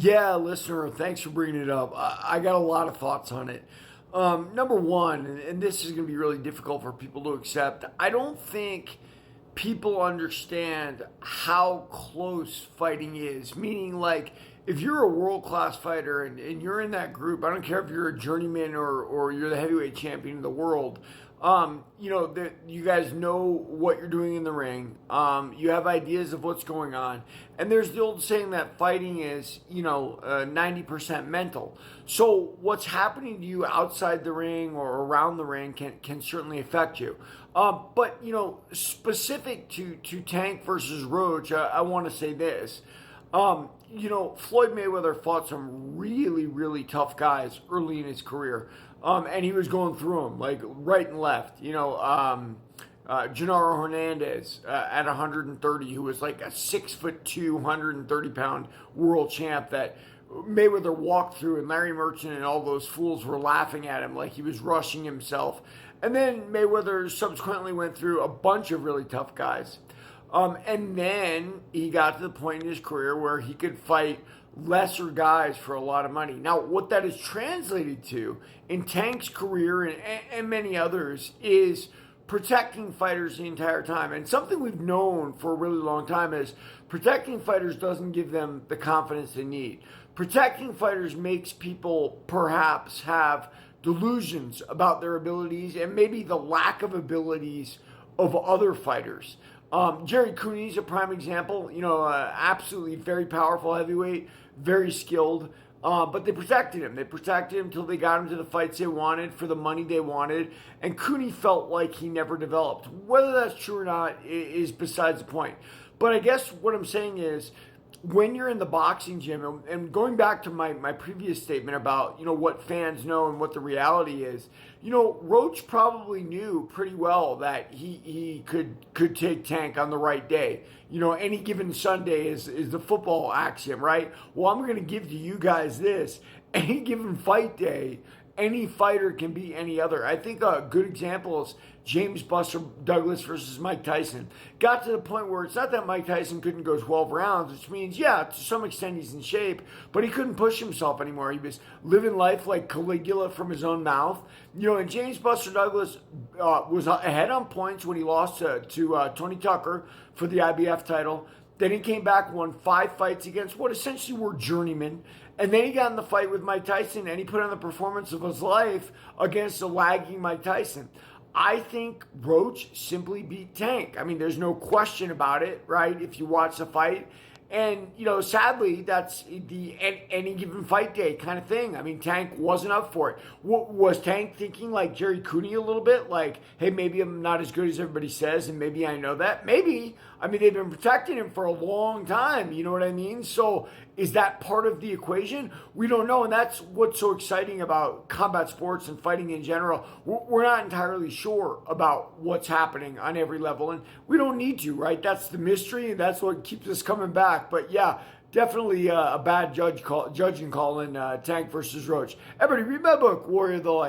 Yeah, listener, thanks for bringing it up. I got a lot of thoughts on it. Number one, and this is going to be really difficult for people to accept, I don't think people understand how close fighting is. Meaning, like, if you're a world class fighter and you're in that group, I don't care if you're a journeyman or you're the heavyweight champion of the world. That you guys know what you're doing in the ring. You have ideas of what's going on, and there's the old saying that fighting is, 90% mental. So what's happening to you outside the ring or around the ring can certainly affect you. But specific to Tank versus Roach, I want to say this. Floyd Mayweather fought some really, really tough guys early in his career. And he was going through them, like right and left. Genaro Hernandez at 130, who was like a 6'2", 130-pound world champ that Mayweather walked through, and Larry Merchant and all those fools were laughing at him like he was rushing himself. And then Mayweather subsequently went through a bunch of really tough guys. And then he got to the point in his career where he could fight lesser guys for a lot of money. Now, what that is translated to in Tank's career and many others is protecting fighters the entire time. And something we've known for a really long time is protecting fighters doesn't give them the confidence they need. Protecting fighters makes people perhaps have delusions about their abilities and maybe the lack of abilities of other fighters. Jerry Cooney is a prime example. Absolutely very powerful heavyweight, very skilled. But they protected him. They protected him until they got him to the fights they wanted for the money they wanted. And Cooney felt like he never developed. Whether that's true or not is besides the point. But I guess what I'm saying is, when you're in the boxing gym, and going back to my previous statement about, what fans know and what the reality is, Roach probably knew pretty well that he could take Tank on the right day. Any given Sunday is the football axiom, right? Well, I'm going to give to you guys this. Any given fight day, any fighter can beat any other. I think a good example is James Buster Douglas versus Mike Tyson. Got to the point where it's not that Mike Tyson couldn't go 12 rounds, which means, yeah, to some extent he's in shape, but he couldn't push himself anymore. He was living life like Caligula from his own mouth. And James Buster Douglas was ahead on points when he lost to Tony Tucker for the IBF title. Then he came back, won 5 fights against what essentially were journeymen. And then he got in the fight with Mike Tyson, and he put on the performance of his life against a lagging Mike Tyson. I think Roach simply beat Tank. I mean, there's no question about it, right? If you watch the fight. And, sadly, that's the any given fight day kind of thing. I mean, Tank wasn't up for it. Was Tank thinking like Jerry Cooney a little bit? Like, hey, maybe I'm not as good as everybody says, and maybe I know that. Maybe. I mean, they've been protecting him for a long time. You know what I mean? So is that part of the equation? We don't know. And that's what's so exciting about combat sports and fighting in general. We're not entirely sure about what's happening on every level. And we don't need to, right? That's the mystery, and that's what keeps us coming back. But yeah, definitely a bad judging call in Tank versus Roach. Everybody read my book, Warrior of the Light.